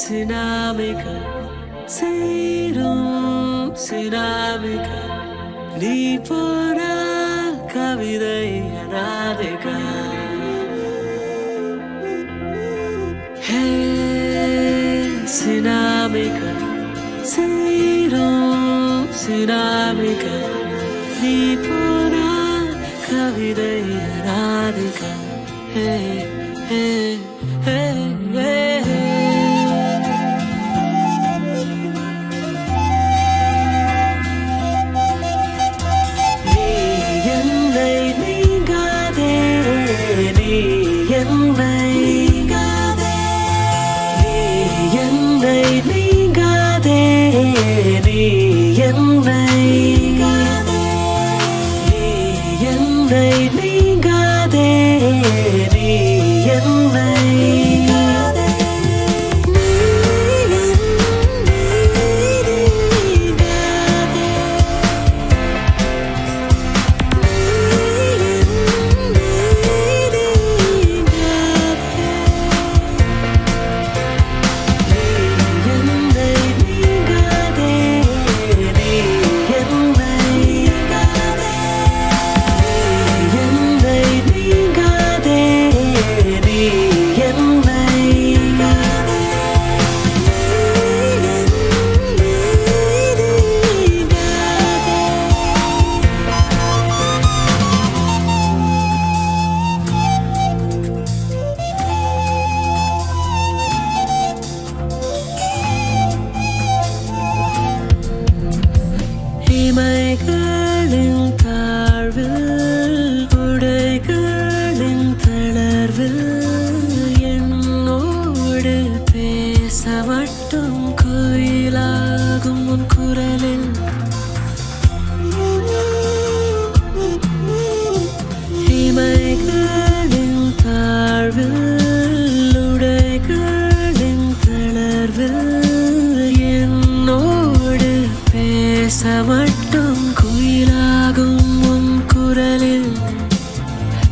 சினாமிக சேரும் சினாமிக நீ போனா கவிதை அனாதிக ஹே சினாமிக சேரும் சினாமிக நீ போனா கவிதை அனாதிக ஹே ஹே ஹே ஹே இமைகளின் தாழ்வில் உடைகளின் தளர்வில் என்னோடு பேச மட்டும் குயிலாகும் உன் குரலில் இமைகளின் தாழ்வில் உடைகளின் தளர்வில் என்னோடு பேச மட்டும் குயிலாகும் உன் குரலில்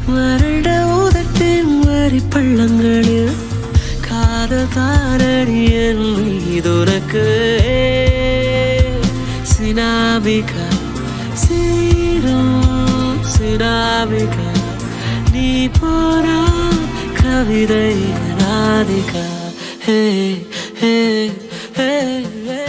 வறண்ட உதட்டின் வரி பள்ளங்களில் காதல் தாரடி என் மீதுனக்கு சினாமிகா சீரும் சினாமிகா நீ போரா கவிதை ராதிகா ஹே ஹே ஹே ஹே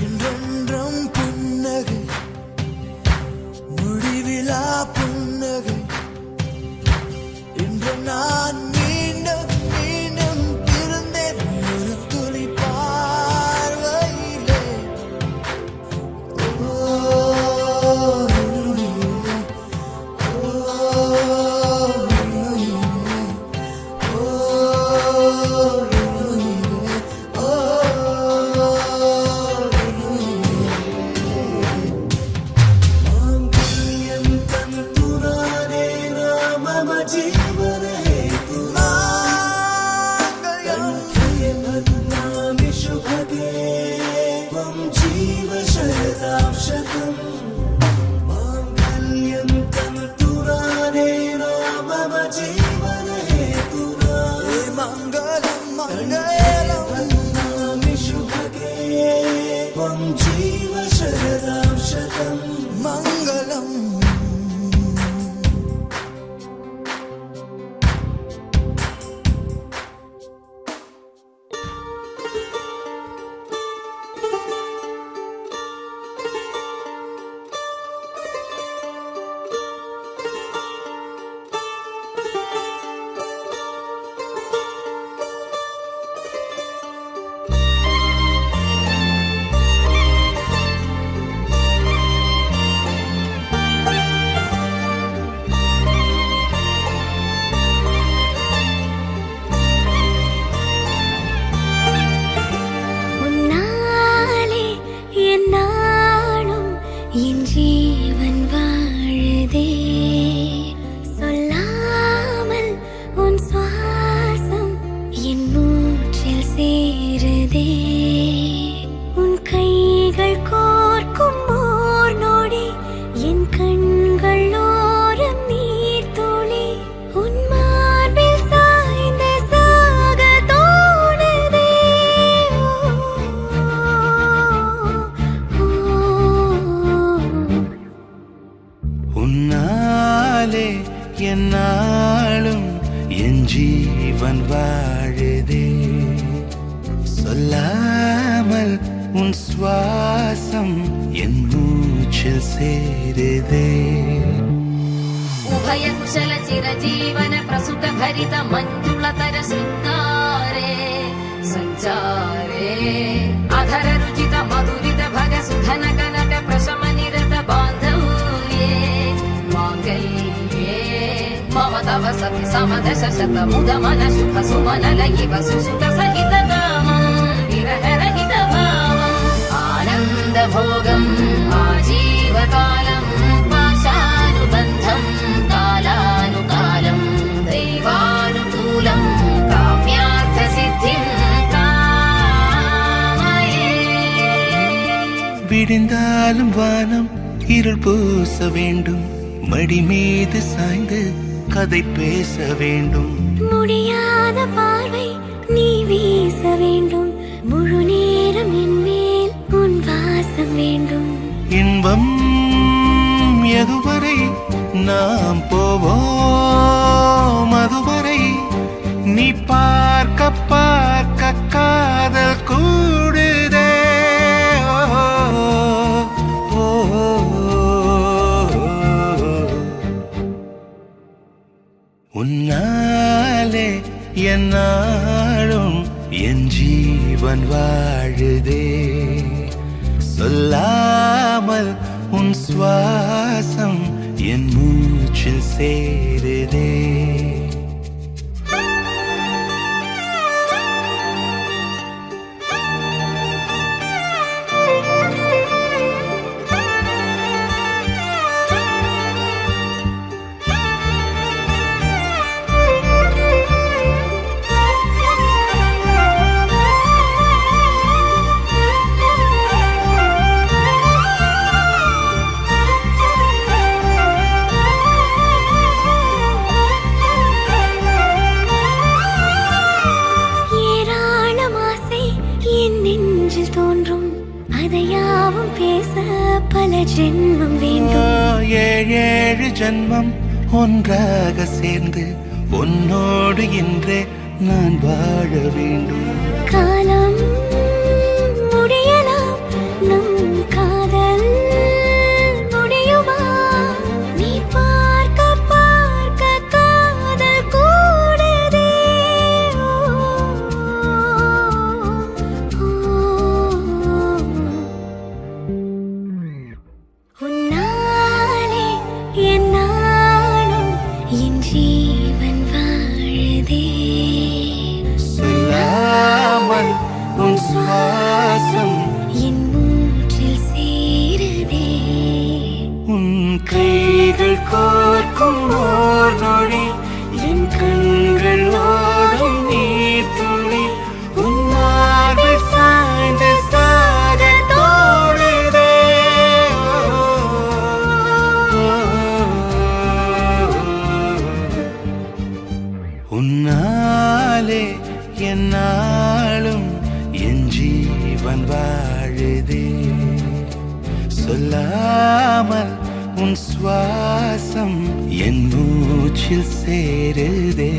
இன்றென்றும் புன்னகை முடிவிலா புன்னகை இன்று நான் மீண்டும் ஜீவன் வாழுதே. சொல்லாமல் உன் சுவாசம் என் மூச்சில் சேருதே. उभय कुशल चिरजीवन प्रसुत भरित मञ्जुलतर शृङ्गारे सञ्चारे अधर रुचित मधुरित भग सुधन कनक प्रशम निरत बान्धव्ये माङ्गल्ये मम तव सति समदश शत मुद मन शुभ सुमन लयिव सुसुत सहित कामं विरह रहित भावम् आनन्द भोगम् आजीवकालम् पाशानुबन्धम् कालानुकालम् दैवानुकूलम् काम्यार्थसिद्धिम् कामये. விடிந்தாலும் வானம் இருள் பூச வேண்டும். மடி மீது சாய்ந்து கதை பேச வேண்டும். முடியாத பார்வை நீ வீச வேண்டும். முழு நேரம் என் மேல் உன் வாசம் வேண்டும். இன்பம் எதுவரை நாம் போவோம் அதுவரை நீ பார்க்க பார்க்க காதல் கூடுதே. ஓ, ஓ, உன்னாலே என்னாலும் என் ஜீவன் வாழுதே. சொல்லாமல் உன் சுவாசம் என் மூச்சில் சேருதே. அதையாவும் பேச பல ஜென்மம் வேண்டும். ஏழு ஜென்மம் ஒன்றாக சேர்ந்து உன்னோடு இன்றே நான் வாழ வேண்டும். காலம் முடியலாம் நம் காதல் முடியுமா? நீ பார்க்க பார்க்க காதல் கூடுதே. உன்னாலே என்னாலும் என் ஜீவன் வாழுதே. சொல்லாமல் உன் சுவாசம் என் மூச்சில் சேருதே. உன் கைகள் கோர்க்கும் ஓர் நொடி என் கண்கள் ஓடும் நீர் துளி உன் மார்பில் சாய்ந்து சாக தோடுதே. உன்னாலே என்னாலும் என் ஜீவன் வாழுதே. சொல்லாமல் உன் சுவாசம் என் மூச்சில் சேருதே.